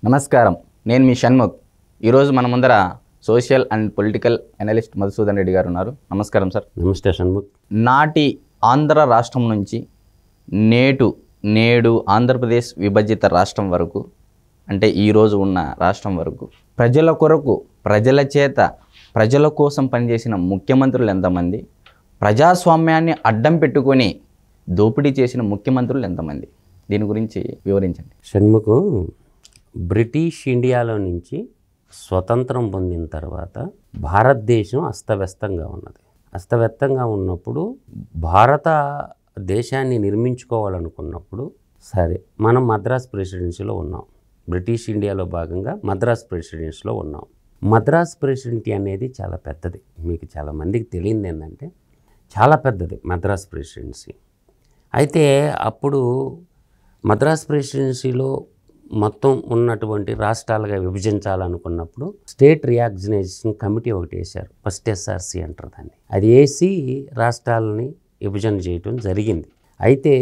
నమస్కారం, నేను మీ షణ్ముఖ్. ఈరోజు మన ముందర social and political analyst Madhusudan Reddy గారు ఉన్నారు. నమస్కారం సార్. నమస్తే షణ్ముఖ్. నాటి ఆంధ్ర రాష్ట్రం నుంచి నేడు ఆంధ్రప్రదేశ్ విభజిత రాష్ట్రం వరకు, అంటే ఈరోజు ఉన్న రాష్ట్రం వరకు ప్రజల కొరకు, ప్రజల చేత, ప్రజల కోసం పనిచేసిన ముఖ్యమంత్రులు ఎంతమంది, ప్రజాస్వామ్యాన్ని అడ్డం పెట్టుకొని దోపిడీ చేసిన ముఖ్యమంత్రులు ఎంతమంది, దీని గురించి వివరించండి. షణ్ముఖ్, బ్రిటిష్ ఇండియాలో నుంచి స్వతంత్రం పొందిన తర్వాత భారతదేశం అస్తవ్యస్తంగా ఉన్నది. అస్తవ్యస్తంగా ఉన్నప్పుడు భారతదేశాన్ని నిర్మించుకోవాలనుకున్నప్పుడు సరే మనం మద్రాస్ ప్రెసిడెన్సీలో ఉన్నాం. బ్రిటిష్ ఇండియాలో భాగంగా మద్రాస్ ప్రెసిడెన్సీలో ఉన్నాం. మద్రాస్ ప్రెసిడెన్సీ అనేది చాలా పెద్దది. మీకు చాలామందికి తెలియదు ఏంటంటే చాలా పెద్దది మద్రాస్ ప్రెసిడెన్సీ. అయితే అప్పుడు మద్రాస్ ప్రెసిడెన్సీలో మొత్తం ఉన్నటువంటి రాష్ట్రాలుగా విభజించాలనుకున్నప్పుడు స్టేట్ రియాగ్నైజేషన్ కమిటీ ఒకటి వేశారు. ఫస్ట్ ఎస్ఆర్సి అంటారు దాన్ని. అది వేసి రాష్ట్రాలని విభజన చేయటం జరిగింది. అయితే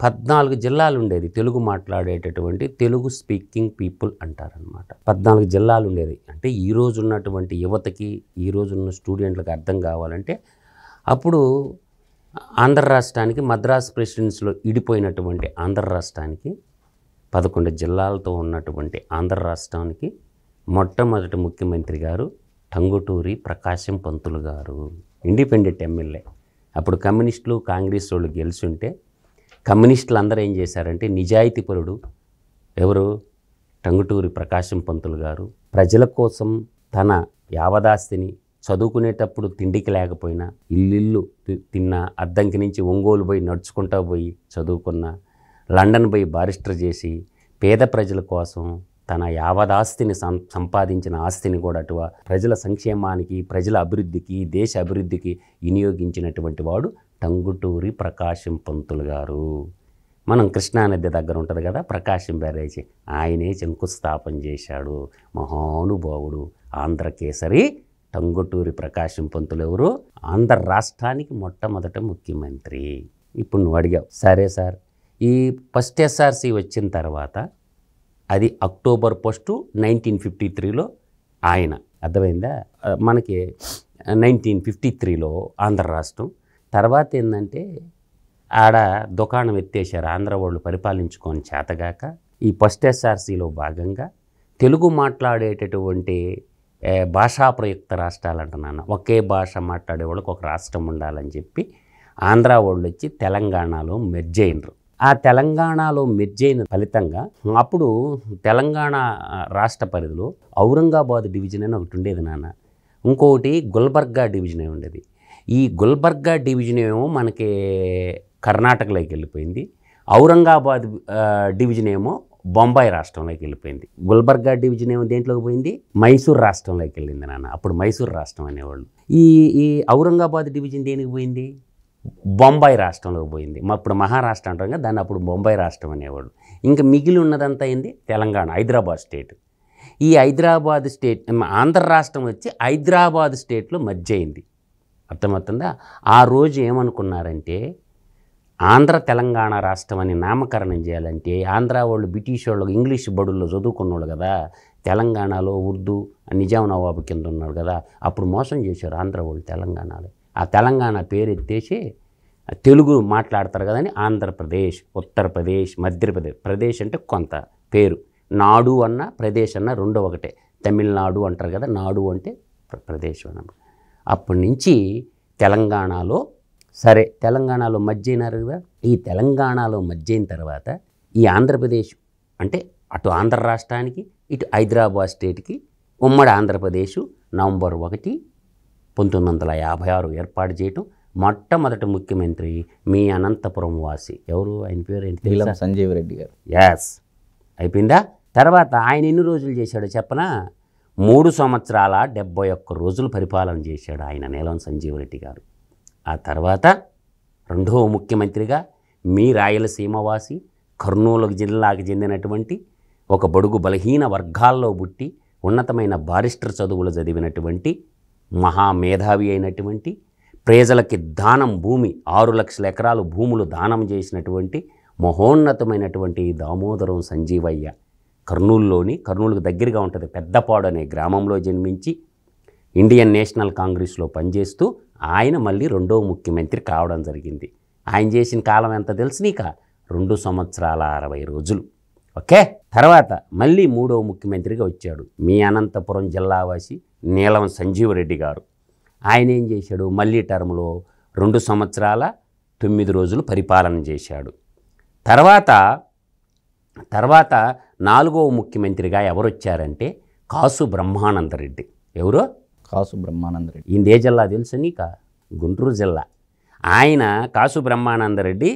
14 జిల్లాలు ఉండేది. తెలుగు మాట్లాడేటటువంటి తెలుగు స్పీకింగ్ పీపుల్ అంటారనమాట. 14 జిల్లాలు ఉండేది. అంటే ఈరోజు ఉన్నటువంటి యువతకి, ఈరోజున్న స్టూడెంట్లకు అర్థం కావాలంటే అప్పుడు ఆంధ్ర రాష్ట్రానికి మద్రాస్ ప్రెసిడెన్సీలో ఇడిపోయినటువంటి ఆంధ్ర రాష్ట్రానికి 11 జిల్లాలతో ఉన్నటువంటి ఆంధ్ర రాష్ట్రానికి మొట్టమొదటి ముఖ్యమంత్రి గారు టంగుటూరి ప్రకాశం పంతులు గారు, ఇండిపెండెంట్ ఎమ్మెల్యే. అప్పుడు కమ్యూనిస్టులు, కాంగ్రెస్ వాళ్ళు గెలిచి ఉంటే కమ్యూనిస్టులు అందరూ ఏం చేశారంటే నిజాయితీపరుడు ఎవరు, టంగుటూరి ప్రకాశం పంతులు గారు ప్రజల కోసం తన యావదాస్తిని, చదువుకునేటప్పుడు తిండికి లేకపోయినా ఇల్లు తిన్న, అద్దంకి నుంచి ఒంగోలు పోయి నడుచుకుంటూ పోయి చదువుకున్న, లండన్ పోయి బారిస్టర్ చేసి పేద ప్రజల కోసం తన యావదాస్తిని సంపాదించిన ఆస్తిని కూడా అటు ప్రజల సంక్షేమానికి, ప్రజల అభివృద్ధికి, దేశ అభివృద్ధికి వినియోగించినటువంటి వాడు టంగుటూరి ప్రకాశం పంతులు గారు. మనం కృష్ణానది దగ్గర ఉంటుంది కదా ప్రకాశం బ్యారేజీ, ఆయనే శంకుస్థాపన చేశాడు. మహానుభావుడు, ఆంధ్రకేసరి టంగుటూరి ప్రకాశం పంతులు ఎవరు, ఆంధ్ర రాష్ట్రానికి మొట్టమొదటి ముఖ్యమంత్రి. ఇప్పుడు నువ్వు అడిగావు, సరే సార్ ఈ ఫస్ట్ ఎస్ఆర్సి వచ్చిన తర్వాత అది అక్టోబర్ 1, 1953లో ఆయన, అర్థమైందా, మనకి 1953లో ఆంధ్ర రాష్ట్రం. తర్వాత ఏంటంటే ఆడ దుకాణం ఎత్తేసారు ఆంధ్ర వాళ్ళు పరిపాలించుకొని చేతగాక. ఈ ఫస్ట్ ఎస్ఆర్సిలో భాగంగా తెలుగు మాట్లాడేటటువంటి భాషా ప్రయుక్త రాష్ట్రాలు అంటున్నాను, ఒకే భాష మాట్లాడే వాళ్ళకి ఒక రాష్ట్రం ఉండాలని చెప్పి ఆంధ్ర వాళ్ళు వచ్చి తెలంగాణలో మెర్జ్ అయినరు. ఆ తెలంగాణలో మెర్జ్ అయిన ఫలితంగా అప్పుడు తెలంగాణ రాష్ట్ర పరిధిలో ఔరంగాబాద్ డివిజన్ అని ఒకటి ఉండేది నాన్న, ఇంకొకటి గుల్బర్గా డివిజన్ ఉండేది. ఈ గుల్బర్గా డివిజన్ ఏమో మనకి కర్ణాటకలోకి వెళ్ళిపోయింది, ఔరంగాబాద్ డివిజన్ ఏమో బొంబాయి రాష్ట్రంలోకి వెళ్ళిపోయింది. గుల్బర్గా డివిజన్ ఏమో దేంట్లోకి పోయింది, మైసూర్ రాష్ట్రంలోకి వెళ్ళింది నాన్న. అప్పుడు మైసూర్ రాష్ట్రం అనేవాళ్ళు. ఈ ఔరంగాబాద్ డివిజన్ దేనికి పోయింది, బొంబాయి రాష్ట్రంలోకి పోయింది. అప్పుడు మహారాష్ట్ర అంటాం కదా, దాన్ని అప్పుడు బొంబాయి రాష్ట్రం అనేవాడు. ఇంకా మిగిలి ఉన్నదంతా ఏంది, తెలంగాణ, హైదరాబాద్ స్టేట్. ఈ హైదరాబాద్ స్టేట్, ఆంధ్ర రాష్ట్రం వచ్చి హైదరాబాద్ స్టేట్లో మర్జ్ అయింది. అర్థమవుతుందా? ఆ రోజు ఏమనుకున్నారంటే ఆంధ్ర తెలంగాణ రాష్ట్రం అని నామకరణం చేయాలంటే ఆంధ్ర వాళ్ళు బ్రిటిష్ వాళ్ళు ఇంగ్లీష్ బడుల్లో చదువుకున్నవాళ్ళు కదా, తెలంగాణలో ఉర్దూ, నిజాం నవాబు కింద ఉన్నాడు కదా, అప్పుడు మోసం చేశారు ఆంధ్ర వాళ్ళు తెలంగాణలో. ఆ తెలంగాణ పేరు ఎత్తేసి తెలుగు మాట్లాడతారు కదని ఆంధ్రప్రదేశ్, ఉత్తరప్రదేశ్, మధ్యప్రదేశ్. ప్రదేశ్ అంటే కొంత పేరు, నాడు అన్న ప్రదేశ్ అన్న రెండు ఒకటే. తమిళనాడు అంటారు కదా, నాడు అంటే ప్రదేశం అన్నమాట. అప్పటి నుంచి తెలంగాణలో సరే తెలంగాణలో మర్జ్ అయినారు కదా. ఈ తెలంగాణలో మర్జ్ అయిన తర్వాత ఈ ఆంధ్రప్రదేశ్ అంటే అటు ఆంధ్ర రాష్ట్రానికి, ఇటు హైదరాబాద్ స్టేట్కి ఉమ్మడి ఆంధ్రప్రదేశ్ నవంబర్ 1, 1956 ఏర్పాటు చేయటం. మొట్టమొదటి ముఖ్యమంత్రి మీ అనంతపురం వాసి ఎవరు, ఆయన పేరు ఏంటి, నీలం సంజీవ్ రెడ్డి గారు. యాస్, అయిపోయిందా. తర్వాత ఆయన ఎన్ని రోజులు చేశాడో చెప్పనా, 3 సంవత్సరాల 71 రోజులు పరిపాలన చేశాడు ఆయన, నీలం సంజీవ్ రెడ్డి గారు. ఆ తర్వాత రెండవ ముఖ్యమంత్రిగా మీ రాయలసీమ వాసి, కర్నూలు జిల్లాకు చెందినటువంటి ఒక బడుగు బలహీన వర్గాల్లో పుట్టి ఉన్నతమైన బారిస్టర్ చదువులు చదివినటువంటి మహామేధావి అయినటువంటి, ప్రజలకి దానం భూమి 6 లక్షల ఎకరాలు భూములు దానం చేసినటువంటి మహోన్నతమైనటువంటి దామోదరం సంజీవయ్య కర్నూలుకు దగ్గరగా ఉంటుంది పెద్దపాడు అనే గ్రామంలో జన్మించి ఇండియన్ నేషనల్ కాంగ్రెస్లో పనిచేస్తూ ఆయన మళ్ళీ రెండో ముఖ్యమంత్రి కావడం జరిగింది. ఆయన చేసిన కాలం ఎంత తెలుసు నీక? 2 సంవత్సరాల 60 రోజులు. ఓకే, తర్వాత మళ్ళీ మూడో ముఖ్యమంత్రిగా వచ్చాడు మీ అనంతపురం జిల్లావాసి నీలం సంజీవరెడ్డి గారు. ఆయన ఏం చేశాడు? మళ్ళీ టర్మ్లో 2 సంవత్సరాల 9 రోజులు పరిపాలన చేశాడు. తర్వాత నాలుగవ ముఖ్యమంత్రిగా ఎవరు వచ్చారంటే కాసు బ్రహ్మానందరెడ్డి. ఎవరు? కాసు బ్రహ్మానందరెడ్డి. ఈయన ఏ జిల్లా తెలుసు నీక? గుంటూరు జిల్లా. ఆయన కాసు బ్రహ్మానందరెడ్డి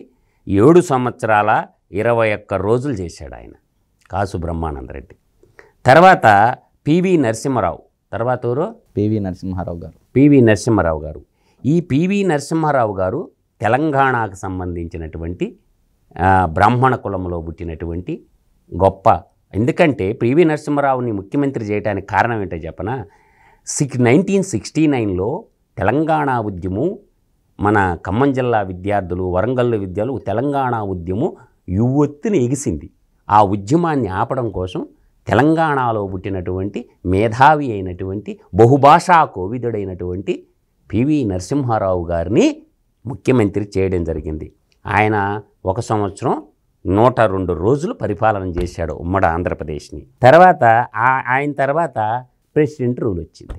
7 సంవత్సరాల 21 రోజులు చేశాడు ఆయన, కాసు బ్రహ్మానందరెడ్డి. తర్వాత పివి నరసింహారావు. తర్వాత ఎవరు? పివి నరసింహారావు గారు. పివి నరసింహారావు గారు. ఈ పివి నరసింహారావు గారు తెలంగాణకు సంబంధించినటువంటి బ్రాహ్మణ కులంలో పుట్టినటువంటి గొప్ప. ఎందుకంటే పివి నరసింహారావుని ముఖ్యమంత్రి చేయడానికి కారణం ఏంటో చెప్పనా? 1969లో తెలంగాణ ఉద్యమం, మన ఖమ్మం జిల్లా విద్యార్థులు, వరంగల్ విద్యార్థులు తెలంగాణ ఉద్యమం యువొత్తుని ఎగిసింది. ఆ ఉద్యమాన్ని ఆపడం కోసం తెలంగాణలో పుట్టినటువంటి మేధావి అయినటువంటి బహుభాషా కోవిదుడైనటువంటి పివి నరసింహారావు గారిని ముఖ్యమంత్రి చేయడం జరిగింది. ఆయన 1 సంవత్సరం 102 రోజులు పరిపాలన చేశాడు ఉమ్మడి ఆంధ్రప్రదేశ్ని. తర్వాత ఆయన తర్వాత ప్రెసిడెంట్ రూల్ వచ్చింది.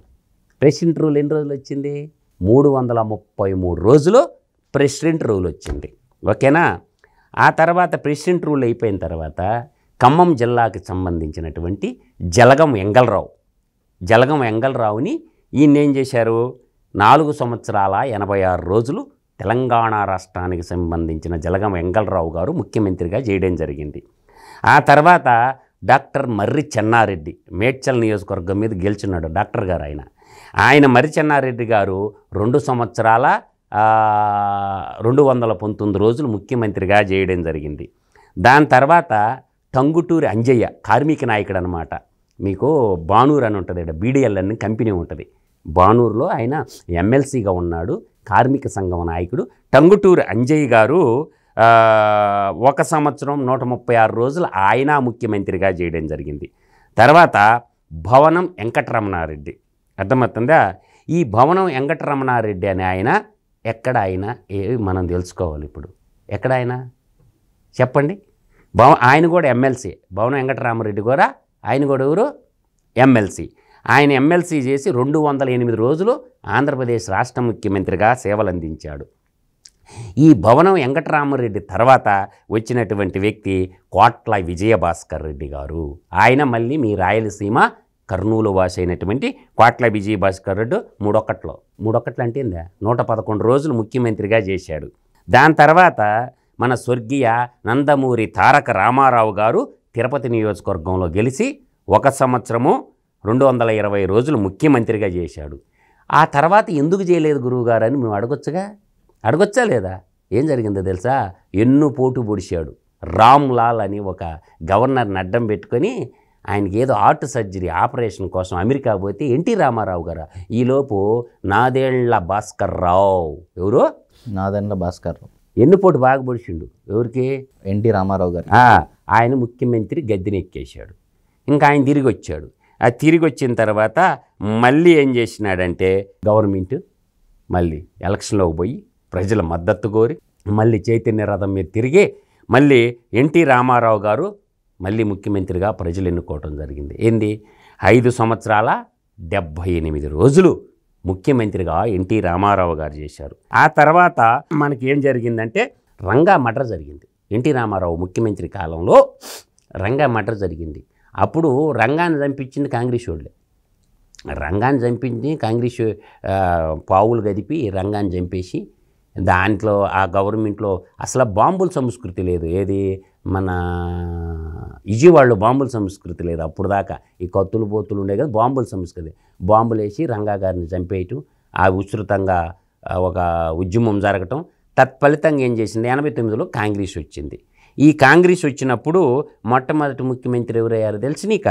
ప్రెసిడెంట్ రూల్ ఎన్ని రోజులు వచ్చింది? 333 రోజులు ప్రెసిడెంట్ రూల్ వచ్చింది. ఓకేనా? ఆ తర్వాత ప్రెసిడెంట్ రూల్ అయిపోయిన తర్వాత ఖమ్మం జిల్లాకి సంబంధించినటువంటి జలగం వెంగళరావుని ఈయన ఏం చేశారు? 4 సంవత్సరాల 86 రోజులు తెలంగాణ రాష్ట్రానికి సంబంధించిన జలగం వెంగళరావు గారు ముఖ్యమంత్రిగా చేయడం జరిగింది. ఆ తర్వాత డాక్టర్ మర్రి చెన్నారెడ్డి, మేడ్చల్ నియోజకవర్గం మీద గెలిచున్నాడు డాక్టర్ గారు. ఆయన మర్రి చెన్నారెడ్డి గారు 2 సంవత్సరాల 219 రోజులు ముఖ్యమంత్రిగా చేయడం జరిగింది. దాని తర్వాత టంగుటూరి అంజయ్య, కార్మిక నాయకుడు అనమాట. మీకు బానూరు అని ఉంటుంది, బీడీఎల్ అని కంపెనీ ఉంటుంది. బానూరులో ఆయన ఎమ్మెల్సీగా ఉన్నాడు, కార్మిక సంఘం నాయకుడు. టంగుటూరి అంజయ్య గారు 1 సంవత్సరం 136 రోజులు ఆయన ముఖ్యమంత్రిగా చేయడం జరిగింది. తర్వాత భవనం వెంకటరమణారెడ్డి, అర్థమవుతుందా? ఈ భవనం వెంకటరమణారెడ్డి అనే ఆయన ఎక్కడ మనం తెలుసుకోవాలి ఇప్పుడు. ఎక్కడ చెప్పండి? ఆయన కూడా ఎమ్మెల్సీ. భవనం వెంకటరామరెడ్డి కూడా ఆయన కూడా ఎవరు? ఎమ్మెల్సీ. ఆయన ఎమ్మెల్సీ చేసి 208 రోజులు ఆంధ్రప్రదేశ్ రాష్ట్ర ముఖ్యమంత్రిగా సేవలు అందించాడు. ఈ భవనం వెంకటరామరెడ్డి తర్వాత వచ్చినటువంటి వ్యక్తి కోట్ల విజయభాస్కర్ రెడ్డి గారు. ఆయన మళ్ళీ మీ రాయలసీమ కర్నూలు వాసి అయినటువంటి కోట్ల విజయభాస్కర్ రెడ్డి 3 అంటే ఏందా 111 రోజులు ముఖ్యమంత్రిగా చేశాడు. దాని తర్వాత మన స్వర్గీయ నందమూరి తారక రామారావు గారు తిరుపతి నియోజకవర్గంలో గెలిచి 1 సంవత్సరము 220 రోజులు ముఖ్యమంత్రిగా చేశాడు. ఆ తర్వాత ఎందుకు చేయలేదు గురువుగారు అని మేము అడగొచ్చా లేదా? ఏం జరిగిందో తెలుసా? ఎన్నో పోటు పొడిచాడు. రామ్ లాల్ అని ఒక గవర్నర్ని అడ్డం పెట్టుకొని ఆయనకి ఏదో హార్ట్ సర్జరీ ఆపరేషన్ కోసం అమెరికా పోతే ఎన్టీ రామారావు గారు ఈలోపు నాదెండ్ల భాస్కర్ రావు, ఎవరు? నాదెండ్ల భాస్కర్ రావు ఎన్నుపోటు బాగా పొడిచిండు. ఎవరికి? ఎన్టీ రామారావు గారు. ఆయన ముఖ్యమంత్రి గద్దెనెక్కేశాడు. ఇంకా ఆయన తిరిగి వచ్చాడు. ఆ తిరిగి వచ్చిన తర్వాత మళ్ళీ ఏం చేసినాడంటే గవర్నమెంట్ మళ్ళీ ఎలక్షన్లోకి పోయి ప్రజల మద్దతు కోరి మళ్ళీ చైతన్య రథం మీద తిరిగి మళ్ళీ ఎన్టీ రామారావు గారు మళ్ళీ ముఖ్యమంత్రిగా ప్రజలు ఎన్నుకోవటం జరిగింది. ఏంది? 5 సంవత్సరాల 78 రోజులు ముఖ్యమంత్రిగా ఎన్టీ రామారావు గారు చేశారు. ఆ తర్వాత మనకి ఏం జరిగిందంటే రంగా మర్డర్ జరిగింది. ఎన్టీ రామారావు ముఖ్యమంత్రి కాలంలో రంగా మర్డర్ జరిగింది. అప్పుడు రంగాన్ని చంపించింది కాంగ్రెస్ వాళ్ళే. రంగాన్ని చంపించి కాంగ్రెస్ పావులు గదిపి రంగాన్ని చంపేసి దాంట్లో ఆ గవర్నమెంట్లో అసలు బాంబుల సంస్కృతి లేదు. ఏది మన విజయవాడలో బాంబుల సంస్కృతి లేదు అప్పుడు దాకా. ఈ కత్తులు బోతులు ఉండే కదా, బాంబుల సంస్కృతి. బాంబులు వేసి రంగా గారిని చంపేయటం, ఆ విస్తృతంగా ఒక ఉద్యమం జరగటం. తత్ఫలితంగా ఏం చేసింది? 89లో కాంగ్రెస్ వచ్చింది. ఈ కాంగ్రెస్ వచ్చినప్పుడు మొట్టమొదటి ముఖ్యమంత్రి ఎవరయ్యారు తెలుసు నీక?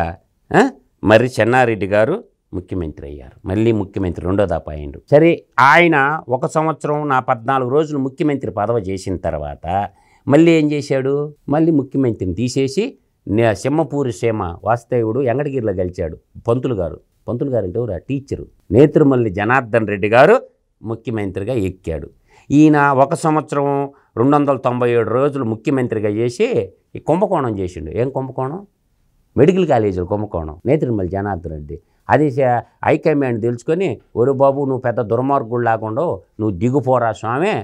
మర్రి చెన్నారెడ్డి గారు ముఖ్యమంత్రి అయ్యారు. మళ్ళీ ముఖ్యమంత్రి 2వ దఫా అయ్యిండు. సరే, ఆయన 1 సంవత్సరం 14 రోజులు ముఖ్యమంత్రి పదవి చేసిన తర్వాత మళ్ళీ ఏం చేశాడు? మళ్ళీ ముఖ్యమంత్రిని తీసేసి సింహపూరి సీమ వాసుదేవుడు వెంకటగిరిలో గెలిచాడు. పంతులు గారు అంటే ఎవరు? టీచరు. నేత్రుమల్లి జనార్దన్ రెడ్డి గారు ముఖ్యమంత్రిగా ఎక్కాడు. ఈయన 1 సంవత్సరం 297 రోజులు ముఖ్యమంత్రిగా చేసి ఈ కుంభకోణం చేసిండు. ఏం కుంభకోణం? మెడికల్ కాలేజీలు కుంభకోణం. నేత్రుమల్లి జనార్దన్ రెడ్డి అది హైకమాండ్ తెలుసుకొని, ఒరు బాబు నువ్వు పెద్ద దుర్మార్గుడు లేకుండా నువ్వు దిగుపోరా స్వామి,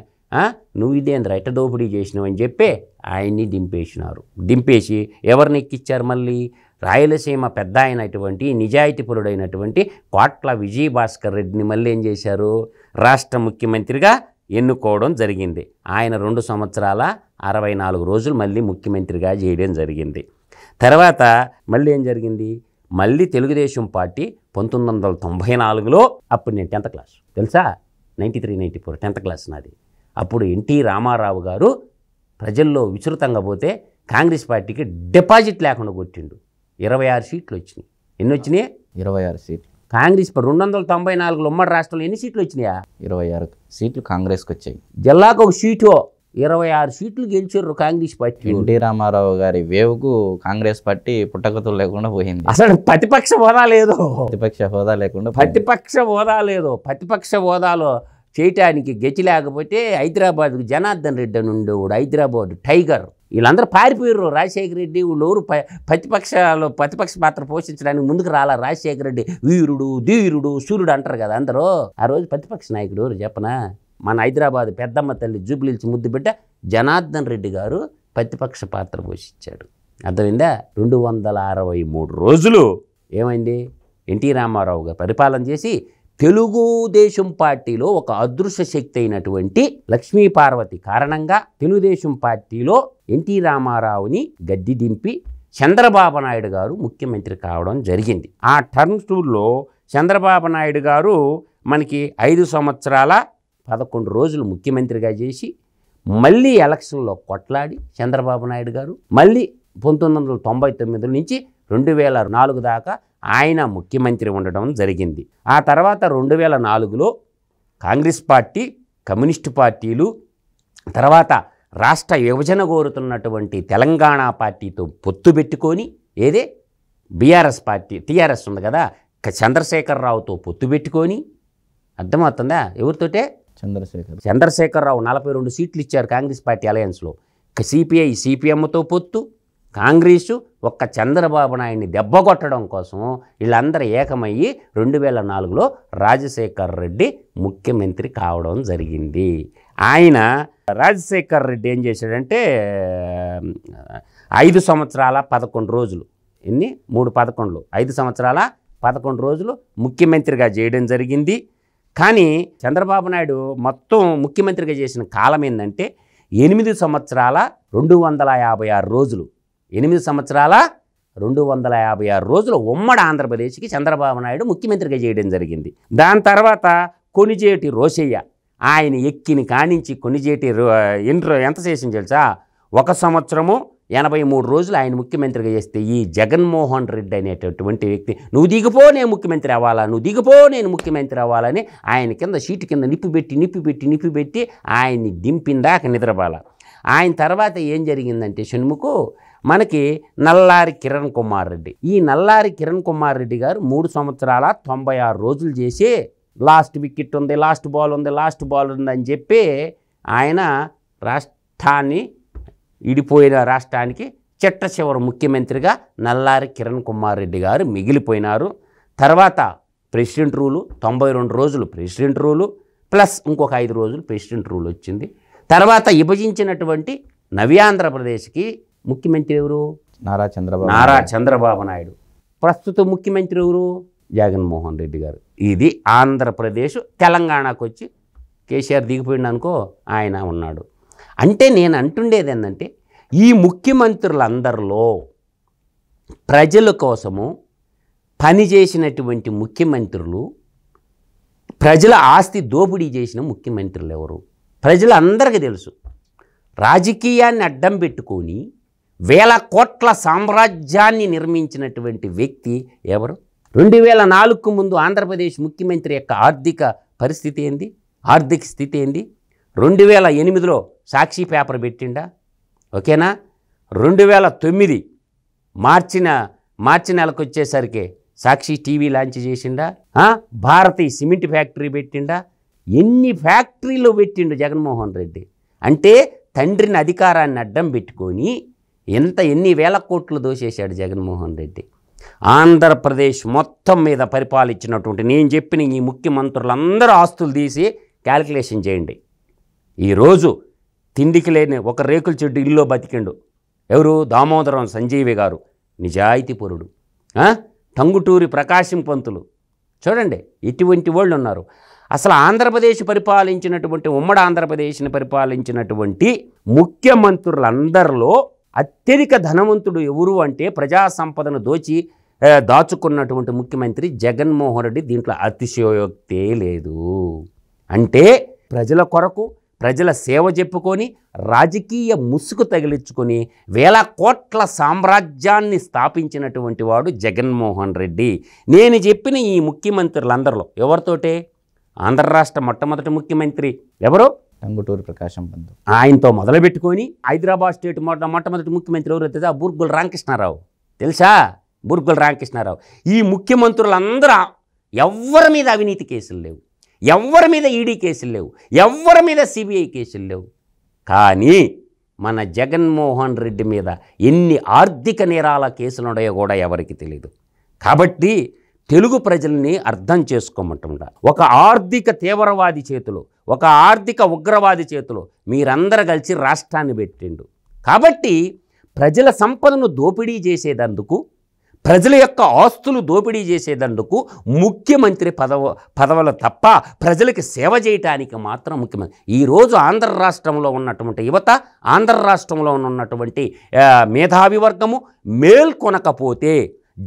నువ్వు ఇదేంద్ర ఎట్ట దోపిడీ చేసినావు అని చెప్పి ఆయన్ని దింపేసినారు. దింపేసి ఎవరిని ఎక్కిచ్చారు? మళ్ళీ రాయలసీమ పెద్ద అయినటువంటి నిజాయితీపరుడైనటువంటి కోట్ల విజయభాస్కర్ రెడ్డిని మళ్ళీ ఏం చేశారు? రాష్ట్ర ముఖ్యమంత్రిగా ఎన్నుకోవడం జరిగింది. ఆయన 2 సంవత్సరాల 64 రోజులు మళ్ళీ ముఖ్యమంత్రిగా చేయడం జరిగింది. తర్వాత మళ్ళీ ఏం జరిగింది? మళ్ళీ తెలుగుదేశం పార్టీ 1994లో, అప్పుడు నేను 10th క్లాస్ తెలుసా, 93-94 10th క్లాస్ నాది. అప్పుడు ఎన్టీ రామారావు గారు ప్రజల్లో విస్తృతంగా పోతే కాంగ్రెస్ పార్టీకి డిపాజిట్ లేకుండా కొట్టిండు. 26 సీట్లు వచ్చినాయి. ఎన్ని వచ్చినాయి? 26 సీట్లు. కాంగ్రెస్ 294 ఉమ్మడి రాష్ట్రంలో ఎన్ని సీట్లు వచ్చినాయా? 26 సీట్లు కాంగ్రెస్కి వచ్చాయి. జిల్లాకు ఒక సీటు, 26 సీట్లు గెలిచారు కాంగ్రెస్ పార్టీ. ఎన్టీ రామారావు గారి వేవుకు కాంగ్రెస్ పార్టీ పుట్టగతులు లేకుండా పోయింది. అసలు ప్రతిపక్ష హోదా లేదు. ప్రతిపక్ష హోదా లేకుండా ప్రతిపక్ష హోదాలో చేయటానికి గెచ్చి లేకపోతే హైదరాబాద్కు జనార్దన్ రెడ్డి అని ఉండేవాడు, హైదరాబాద్ టైగర్. వీళ్ళందరూ పారిపోయారు. రాజశేఖర రెడ్డి వీళ్ళు ఎవరు ప్రతిపక్ష పాత్ర పోషించడానికి ముందుకు రాలా. రాజశేఖర రెడ్డి వీరుడు, ధీరుడు, సూర్యుడు అంటారు కదా అందరూ. ఆ రోజు ప్రతిపక్ష నాయకుడు ఎవరు చెప్పనా? మన హైదరాబాద్ పెద్దమ్మ తల్లి జూబ్లీహిల్స్ ముద్దు బిడ్డ జనార్దన్ రెడ్డి గారు ప్రతిపక్ష పాత్ర పోషించాడు. అర్థమైందా? 263 రోజులు ఏమైంది? ఎన్టీ రామారావు గారు పరిపాలన చేసి తెలుగుదేశం పార్టీలో ఒక అదృశ్య శక్తి అయినటువంటి లక్ష్మీపార్వతి కారణంగా తెలుగుదేశం పార్టీలో ఎన్టీ రామారావుని గద్దె దింపి చంద్రబాబు నాయుడు గారు ముఖ్యమంత్రి కావడం జరిగింది. ఆ టర్మ్ 2లో చంద్రబాబు నాయుడు గారు మనకి 5 సంవత్సరాల 11 రోజులు ముఖ్యమంత్రిగా చేసి మళ్ళీ ఎలక్షన్లో కొట్లాడి చంద్రబాబు నాయుడు గారు మళ్ళీ 1999 నుంచి 2004 దాకా ఆయన ముఖ్యమంత్రి ఉండడం జరిగింది. ఆ తర్వాత 2004లో కాంగ్రెస్ పార్టీ, కమ్యూనిస్టు పార్టీలు, తర్వాత రాష్ట్ర విభజన కోరుతున్నటువంటి తెలంగాణ పార్టీతో పొత్తు పెట్టుకొని, ఏదే బీఆర్ఎస్ పార్టీ టీఆర్ఎస్ ఉంది కదా, చంద్రశేఖరరావుతో పొత్తు పెట్టుకొని, అర్థమవుతుందా? ఎవరితోటే? చంద్రశేఖరరావు 42 సీట్లు ఇచ్చారు కాంగ్రెస్ పార్టీ అలయన్స్లో. సిపిఐ సిపిఎంతో పొత్తు, కాంగ్రెసు ఒక్క చంద్రబాబు నాయుడిని దెబ్బకొట్టడం కోసం వీళ్ళందరూ ఏకమయ్యి 2004లో రాజశేఖర్ రెడ్డి ముఖ్యమంత్రి కావడం జరిగింది. ఆయన రాజశేఖర్ రెడ్డి ఏం చేశాడంటే 5 సంవత్సరాల 11 రోజులు, 5 సంవత్సరాల 11 రోజులు ముఖ్యమంత్రిగా చేయడం జరిగింది. కానీ చంద్రబాబు నాయుడు మొత్తం ముఖ్యమంత్రిగా చేసిన కాలం ఏంటంటే 8 సంవత్సరాల 256 రోజులు. 8 సంవత్సరాల 256 రోజులు ఉమ్మడి ఆంధ్రప్రదేశ్కి చంద్రబాబు నాయుడు ముఖ్యమంత్రిగా చేయడం జరిగింది. దాని తర్వాత కొణిజేటి రోశయ్య ఆయన ఎక్కిన కానించి కొణిజేటి ఎంత చేసింది తెలుసా? 1 సంవత్సరము 83 రోజులు ఆయన ముఖ్యమంత్రిగా చేస్తే ఈ జగన్మోహన్ రెడ్డి అనేటటువంటి వ్యక్తి నువ్వు దిగిపో నేను ముఖ్యమంత్రి అవ్వాలా, నువ్వు దిగిపో నేను ముఖ్యమంత్రి అవ్వాలని ఆయన కింద సీటు కింద నిప్పు పెట్టి ఆయన్ని దింపిందాక నిద్రపోల. ఆయన తర్వాత ఏం జరిగిందంటే షణ్ముఖు మనకి నల్లారి కిరణ్ కుమార్ రెడ్డి. ఈ నల్లారి కిరణ్ కుమార్ రెడ్డి గారు 3 సంవత్సరాల 96 రోజులు చేసి లాస్ట్ వికెట్ ఉంది, లాస్ట్ బాల్ ఉంది అని చెప్పి ఆయన రాష్ట్రాన్ని ఇడిపోయిన రాష్ట్రానికి చిట్ట చివరి ముఖ్యమంత్రిగా నల్లారి కిరణ్ కుమార్ రెడ్డి గారు మిగిలిపోయినారు. తర్వాత ప్రెసిడెంట్ రూలు 92 రోజులు ప్రెసిడెంట్ రూలు ప్లస్ ఇంకొక 5 రోజులు ప్రెసిడెంట్ రూల్ వచ్చింది. తర్వాత విభజించినటువంటి నవ్యాంధ్రప్రదేశ్కి ముఖ్యమంత్రి ఎవరు? నారా చంద్రబాబు నాయుడు. ప్రస్తుత ముఖ్యమంత్రి ఎవరు? జగన్మోహన్ రెడ్డి గారు. ఇది ఆంధ్రప్రదేశ్. తెలంగాణకు వచ్చి కేసీఆర్ దిగిపోయింది అనుకో, ఆయన ఉన్నాడు. అంటే నేను అంటుండేది ఏంటంటే ఈ ముఖ్యమంత్రులందరిలో ప్రజల కోసము పనిచేసినటువంటి ముఖ్యమంత్రులు, ప్రజల ఆస్తి దోపిడీ చేసిన ముఖ్యమంత్రులు ఎవరు? ప్రజలందరికీ తెలుసు. రాజకీయాన్ని అడ్డం పెట్టుకొని 1000 కోట్ల సామ్రాజ్యాన్ని నిర్మించినటువంటి వ్యక్తి ఎవరు? 2004కు ముందు ఆంధ్రప్రదేశ్ ముఖ్యమంత్రి యొక్క ఆర్థిక పరిస్థితి ఏంది? ఆర్థిక స్థితి ఏంది? 2008లో సాక్షి పేపర్ పెట్టిండా? ఓకేనా? 2009 మార్చి నెలకు వచ్చేసరికి సాక్షి టీవీ లాంచ్ చేసిండా, భారతి సిమెంట్ ఫ్యాక్టరీ పెట్టిండా, ఎన్ని ఫ్యాక్టరీలు పెట్టిండు జగన్మోహన్ రెడ్డి. అంటే తండ్రిని అధికారాన్ని అడ్డం పెట్టుకొని ఎన్ని వేల కోట్లు దోచేశాడు జగన్మోహన్ రెడ్డి. ఆంధ్రప్రదేశ్ మొత్తం మీద పరిపాలించినటువంటి నేను చెప్పిన ఈ ముఖ్యమంత్రులందరూ ఆస్తులు తీసి క్యాలిక్యులేషన్ చేయండి. ఈరోజు తిండికి లేని ఒక రేకుల చెడ్డు ఇల్లు బతికిండు ఎవరు? దామోదరం సంజీవి గారు, నిజాయితీపరుడు. టంగుటూరి ప్రకాశం పంతులు, చూడండి ఇటువంటి వాళ్ళు ఉన్నారు. అసలు ఆంధ్రప్రదేశ్ పరిపాలించినటువంటి ఉమ్మడి ఆంధ్రప్రదేశ్ని పరిపాలించినటువంటి ముఖ్యమంత్రులందరిలో అత్యధిక ధనవంతుడు ఎవరు అంటే ప్రజా సంపదను దాచుకున్నటువంటి ముఖ్యమంత్రి జగన్మోహన్ రెడ్డి. దీంట్లో అతిశయోక్తే లేదు. అంటే ప్రజల కొరకు ప్రజల సేవ చెప్పుకొని రాజకీయ ముసుగు తగిలించుకొని వేల కోట్ల సామ్రాజ్యాన్ని స్థాపించినటువంటి వాడు జగన్మోహన్ రెడ్డి. నేను చెప్పిన ఈ ముఖ్యమంత్రులందరిలో ఎవరితోటే? ఆంధ్ర రాష్ట్ర మొట్టమొదటి ముఖ్యమంత్రి ఎవరు? టంగుటూరి ప్రకాశం పంతులు. ఆయనతో మొదలుపెట్టుకొని హైదరాబాద్ స్టేట్ మొట్టమొదటి ముఖ్యమంత్రి ఎవరు తెలుసా? బూర్గుల రామకృష్ణారావు. తెలుసా? బూర్గుల రామకృష్ణారావు. ఈ ముఖ్యమంత్రులందరూ ఎవ్వరి మీద అవినీతి కేసులు లేవు, ఎవ్వరి మీద ఈడీ కేసులు లేవు, ఎవ్వరి మీద సిబిఐ కేసులు లేవు. కానీ మన జగన్మోహన్ రెడ్డి మీద ఎన్ని ఆర్థిక నేరాల కేసులు ఉన్నాయో కూడా ఎవరికి తెలియదు. కాబట్టి తెలుగు ప్రజల్ని అర్థం చేసుకోమంటుండ, ఒక ఆర్థిక తీవ్రవాది చేతిలో, ఒక ఆర్థిక ఉగ్రవాది చేతిలో మీరందరూ కలిసి రాష్ట్రాన్ని పెట్టిండు. కాబట్టి ప్రజల సంపదను దోపిడీ చేసేదందుకు, ప్రజల యొక్క ఆస్తులు దోపిడీ చేసేదందుకు ముఖ్యమంత్రి పదవులు తప్ప ప్రజలకి సేవ చేయటానికి మాత్రం ముఖ్యమంత్రి. ఈరోజు ఆంధ్ర రాష్ట్రంలో ఉన్నటువంటి యువత, ఆంధ్ర రాష్ట్రంలో ఉన్నటువంటి మేధావి వర్గము మేల్కొనకపోతే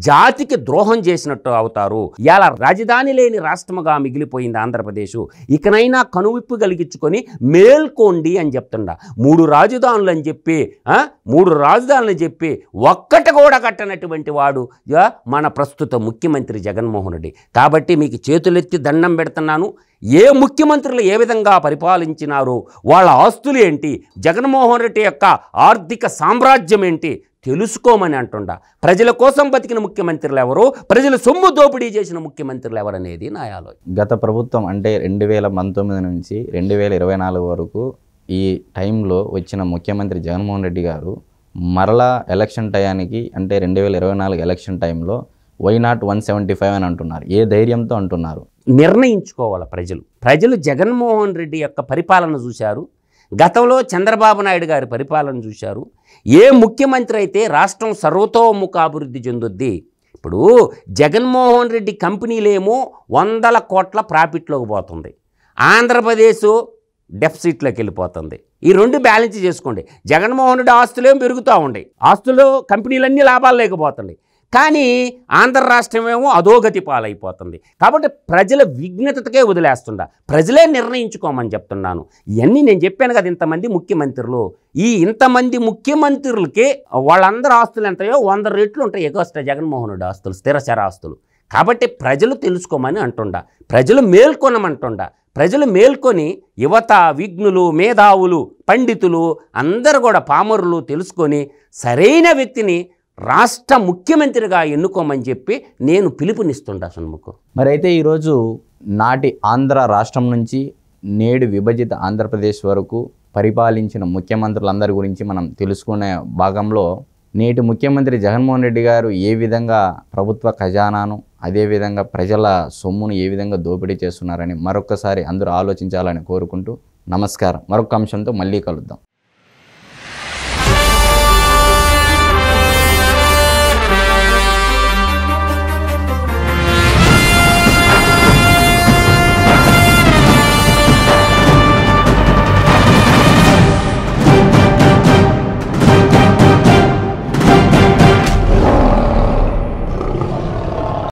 జాతికి ద్రోహం చేసినట్టు అవుతారు. ఇలా రాజధాని లేని రాష్ట్రముగా మిగిలిపోయింది ఆంధ్రప్రదేశ్. ఇకనైనా కనువిప్పు కలిగించుకొని మేల్కోండి అని చెప్తుండ. 3 రాజధానులు అని చెప్పి 3 రాజధానులు చెప్పి ఒక్కటి కూడా కట్టనటువంటి వాడు మన ప్రస్తుత ముఖ్యమంత్రి జగన్మోహన్ రెడ్డి. కాబట్టి మీకు చేతులెత్తి దండం పెడుతున్నాను. ఏ ముఖ్యమంత్రులు ఏ విధంగా పరిపాలించినారో, వాళ్ళ ఆస్తులు ఏంటి, జగన్మోహన్ రెడ్డి యొక్క ఆర్థిక సామ్రాజ్యం ఏంటి తెలుసుకోమని అంటుండ. ప్రజల కోసం బతికిన ముఖ్యమంత్రులు ఎవరు, ప్రజల సొమ్ము దోపిడీ చేసిన ముఖ్యమంత్రులు ఎవరనేది నా ఆలోచన. గత ప్రభుత్వం అంటే 2019 నుంచి 2024 వరకు ఈ టైంలో వచ్చిన ముఖ్యమంత్రి జగన్మోహన్ రెడ్డి గారు మరలా ఎలక్షన్ టయానికి అంటే 2024 ఎలక్షన్ టైంలో వైనాట్ 175 అని అంటున్నారు. ఏ ధైర్యంతో అంటున్నారు? నిర్ణయించుకోవాలి ప్రజలు జగన్మోహన్ రెడ్డి యొక్క పరిపాలన చూశారు, గతంలో చంద్రబాబు నాయుడు గారి పరిపాలన చూశారు. ఏ ముఖ్యమంత్రి అయితే రాష్ట్రం సర్వతోముఖాభివృద్ధి చెందుద్ది. ఇప్పుడు జగన్మోహన్ రెడ్డి కంపెనీలేమో 100 కోట్ల ప్రాఫిట్లోకి పోతుంది, ఆంధ్రప్రదేశ్ డెఫిసిట్లోకి వెళ్ళిపోతుంది. ఈ రెండు బ్యాలెన్స్ చేసుకోండి. జగన్మోహన్ రెడ్డి ఆస్తులేమో పెరుగుతూ ఉన్నాయి, ఆస్తులు కంపెనీలన్నీ లాభాలు లేకపోతున్నాయి, కానీ ఆంధ్ర రాష్ట్రమేమో అధోగతి పాలైపోతుంది. కాబట్టి ప్రజల విఘ్నతకే వదిలేస్తుండ, ప్రజలే నిర్ణయించుకోమని చెప్తున్నాను. ఇవన్నీ నేను చెప్పాను కదా, ఇంతమంది ముఖ్యమంత్రులు, ఈ ఇంతమంది ముఖ్యమంత్రులకి వాళ్ళందరూ ఆస్తులు ఎంతయో 100 రెట్లు ఉంటాయి ఎగస్ట్రా జగన్మోహన్ రెడ్డి ఆస్తులు, స్థిరచర ఆస్తులు. కాబట్టి ప్రజలు తెలుసుకోమని అంటుండ, ప్రజలు మేల్కొనమంటుండ. ప్రజలు మేల్కొని యువత, విఘ్నులు, మేధావులు, పండితులు అందరూ కూడా పామరులు తెలుసుకొని సరైన వ్యక్తిని రాష్ట్ర ముఖ్యమంత్రిగా ఎన్నుకోమని చెప్పి నేను పిలుపునిస్తుంటా షణ్ముఖం. మరి అయితే ఈరోజు నాటి ఆంధ్ర రాష్ట్రం నుంచి నేడు విభజిత ఆంధ్రప్రదేశ్ వరకు పరిపాలించిన ముఖ్యమంత్రులందరి గురించి మనం తెలుసుకునే భాగంలో నేటి ముఖ్యమంత్రి జగన్మోహన్ రెడ్డి గారు ఏ విధంగా ప్రభుత్వ ఖజానాను, అదేవిధంగా ప్రజల సొమ్మును ఏ విధంగా దోపిడీ చేస్తున్నారని మరొకసారి అందరూ ఆలోచించాలని కోరుకుంటూ నమస్కారం. మరొక అంశంతో మళ్ళీ కలుద్దాం.